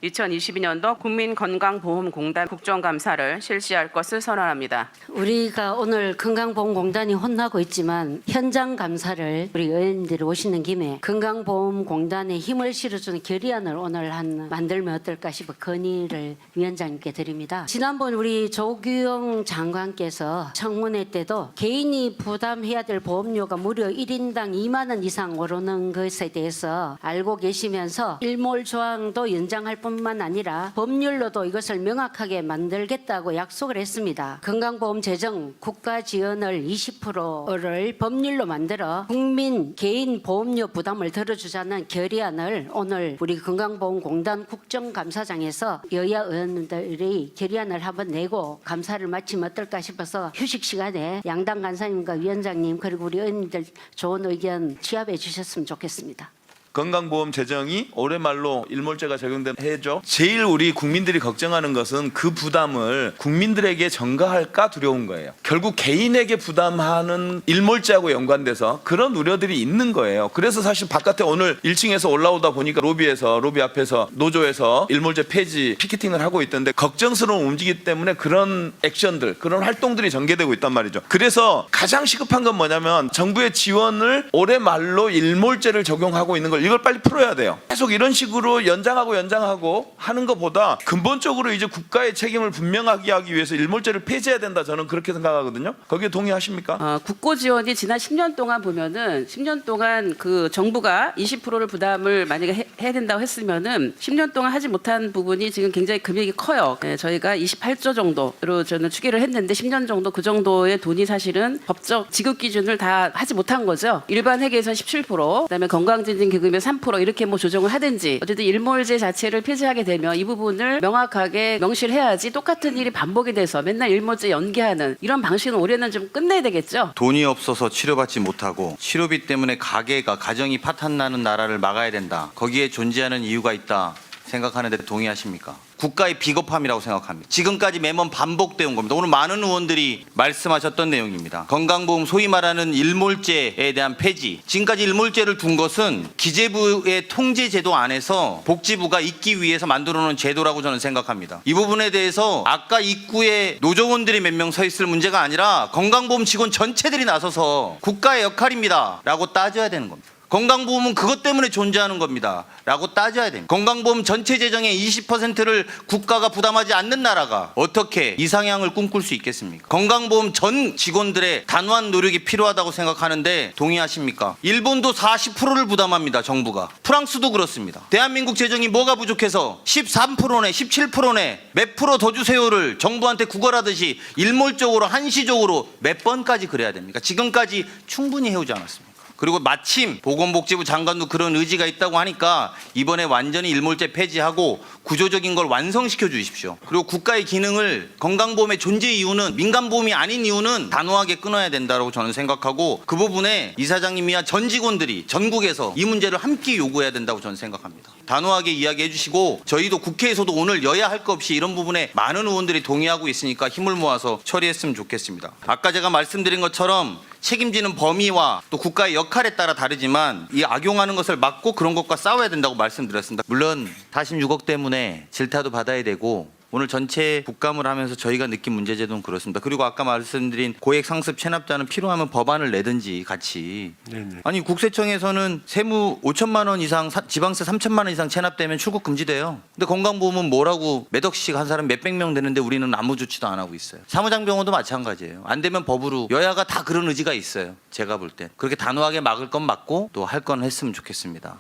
2022년도 국민건강보험공단 국정감사를 실시할 것을 선언합니다. 우리가 오늘 건강보험공단이 혼나고 있지만 현장 감사를 우리 의원님들이 오시는 김에 건강보험공단에 힘을 실어주는 결의안을 오늘 만들면 어떨까 싶어 건의를 위원장님께 드립니다. 지난번 우리 조규영 장관께서 청문회 때도 개인이 부담해야 될 보험료가 무려 1인당 2만 원 이상 오르는 것에 대해서 알고 계시면서 일몰 조항도 연장할 뿐만 아니라 법률로도 이것을 명확하게 만들겠다고 약속을 했습니다. 건강보험 재정 국가 지원을 20%를 법률로 만들어 국민 개인 보험료 부담을 덜어주자는 결의안을 오늘 우리 건강보험공단 국정감사장에서 여야 의원들이 결의안을 한번 내고 감사를 마치면 어떨까 싶어서 휴식 시간에 양당 간사님과 위원장님 그리고 우리 의원님들 좋은 의견 취합해 주셨으면 좋겠습니다. 건강보험 재정이 올해 말로 일몰제가 적용된 해죠. 제일 우리 국민들이 걱정하는 것은 그 부담을 국민들에게 전가할까 두려운 거예요. 결국 개인에게 부담하는 일몰제하고 연관돼서 그런 우려들이 있는 거예요. 그래서 사실 바깥에 오늘 1층에서 올라오다 보니까 로비 앞에서 노조에서 일몰제 폐지 피켓팅을 하고 있던데 걱정스러운 움직이기 때문에 그런 액션들, 그런 활동들이 전개되고 있단 말이죠. 그래서 가장 시급한 건 뭐냐면 정부의 지원을 올해 말로 일몰제를 적용하고 있는 걸 이걸 빨리 풀어야 돼요. 계속 이런 식으로 연장하고 하는 것보다 근본적으로 이제 국가의 책임을 분명하게 하기 위해서 일몰제를 폐지해야 된다. 저는 그렇게 생각하거든요. 거기에 동의하십니까? 국고 지원이 지난 10년 동안 보면은 10년 동안 그 정부가 20%를 부담을 만약에 해야 된다고 했으면은 10년 동안 하지 못한 부분이 지금 굉장히 금액이 커요. 저희가 28조 정도로 저는 추계를 했는데 10년 정도 그 정도의 돈이 사실은 법적 지급 기준을 다 하지 못한 거죠. 일반 회계에서는 17%, 그다음에 건강증진기금에 3% 이렇게 뭐 조정을 하든지 어쨌든 일몰제 자체를 폐지하게 되면 이 부분을 명확하게 명시를 해야지 똑같은 일이 반복이 돼서 맨날 일몰제 연기하는 이런 방식은 올해는 좀 끝내야 되겠죠. 돈이 없어서 치료받지 못하고 치료비 때문에 가정이 파탄나는 나라를 막아야 된다. 거기에 존재하는 이유가 있다 생각하는데 동의하십니까? 국가의 비겁함이라고 생각합니다. 지금까지 매번 반복되어 겁니다. 오늘 많은 의원들이 말씀하셨던 내용입니다. 건강보험 소위 말하는 일몰제에 대한 폐지. 지금까지 일몰제를 둔 것은 기재부의 통제제도 안에서 복지부가 있기 위해서 만들어놓은 제도라고 저는 생각합니다. 이 부분에 대해서 아까 입구에 노조원들이 몇 명 서 있을 문제가 아니라 건강보험 직원 전체들이 나서서 국가의 역할입니다 라고 따져야 되는 겁니다. 건강보험은 그것 때문에 존재하는 겁니다 라고 따져야 됩니다. 건강보험 전체 재정의 20%를 국가가 부담하지 않는 나라가 어떻게 이상향을 꿈꿀 수 있겠습니까? 건강보험 전 직원들의 단호한 노력이 필요하다고 생각하는데 동의하십니까? 일본도 40%를 부담합니다. 정부가. 프랑스도 그렇습니다. 대한민국 재정이 뭐가 부족해서 13%네 17%네 몇 프로 더 주세요를 정부한테 구걸하듯이 일몰적으로 한시적으로 몇 번까지 그래야 됩니까? 지금까지 충분히 해오지 않았습니다. 그리고 마침 보건복지부 장관도 그런 의지가 있다고 하니까 이번에 완전히 일몰제 폐지하고 구조적인 걸 완성시켜 주십시오. 그리고 국가의 기능을 건강보험의 존재 이유는 민간보험이 아닌 이유는 단호하게 끊어야 된다고 저는 생각하고 그 부분에 이사장님이야 전 직원들이 전국에서 이 문제를 함께 요구해야 된다고 저는 생각합니다. 단호하게 이야기해 주시고 저희도 국회에서도 오늘 여야 할 것 없이 이런 부분에 많은 의원들이 동의하고 있으니까 힘을 모아서 처리했으면 좋겠습니다. 아까 제가 말씀드린 것처럼 책임지는 범위와 또 국가의 역할에 따라 다르지만 이 악용하는 것을 막고 그런 것과 싸워야 된다고 말씀드렸습니다. 물론 46억 때문에 질타도 받아야 되고 오늘 전체 국감을 하면서 저희가 느낀 문제제도는 그렇습니다. 그리고 아까 말씀드린 고액 상습 체납자는 필요하면 법안을 내든지 같이. 네네. 아니 국세청에서는 세무 5천만 원 이상 지방세 3천만 원 이상 체납되면 출국 금지돼요. 근데 건강보험은 뭐라고 몇 억씩 한 사람 몇백 명 되는데 우리는 아무 조치도 안 하고 있어요. 사무장병원도 마찬가지예요. 안 되면 법으로 여야가 다 그런 의지가 있어요. 제가 볼 때. 그렇게 단호하게 막을 건 막고 또 할 건 했으면 좋겠습니다.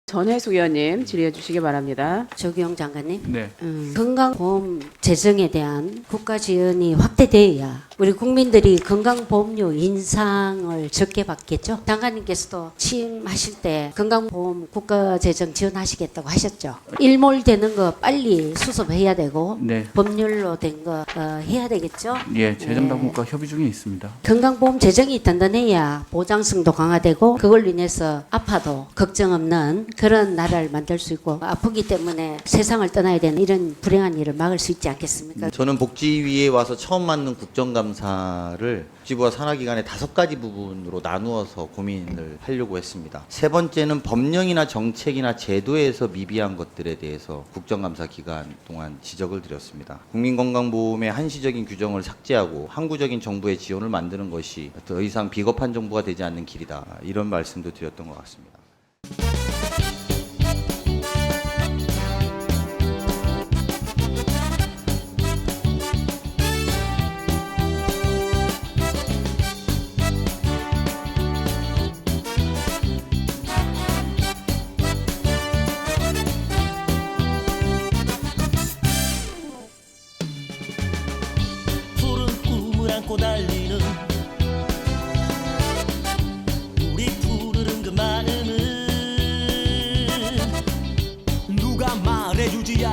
전혜숙 의원님 질의해 주시기 바랍니다. 조규영 장관님. 네. 건강보험 재정에 대한 국가 지원이 확대되어야 우리 국민들이 건강보험료 인상을 적게 받겠죠. 장관님께서도 취임하실 때 건강보험 국가 재정 지원하시겠다고 하셨죠. 일몰되는 거 빨리 수습해야 되고 네. 법률로 된 거 해야 되겠죠. 예, 재정당국과 협의 중에 있습니다. 건강보험 재정이 단단해야 보장성도 강화되고 그걸로 인해서 아파도 걱정 없는 그런 나라를 만들 수 있고 아프기 때문에 세상을 떠나야 되는 이런 불행한 일을 막을 수 있지 않겠습니까? 저는 복지위에 와서 처음 맡는 국정감사를 복지부와 산하기관의 5가지 부분으로 나누어서 고민을 하려고 했습니다. 세 번째는 법령이나 정책이나 제도에서 미비한 것들에 대해서 국정감사 기간 동안 지적을 드렸습니다. 국민건강보험의 한시적인 규정을 삭제하고 항구적인 정부의 지원을 만드는 것이 더 이상 비겁한 정부가 되지 않는 길이다. 이런 말씀도 드렸던 것 같습니다. 푸른 꿈을 안고 달리는 우리 푸르른 그 마음은 누가 말해주지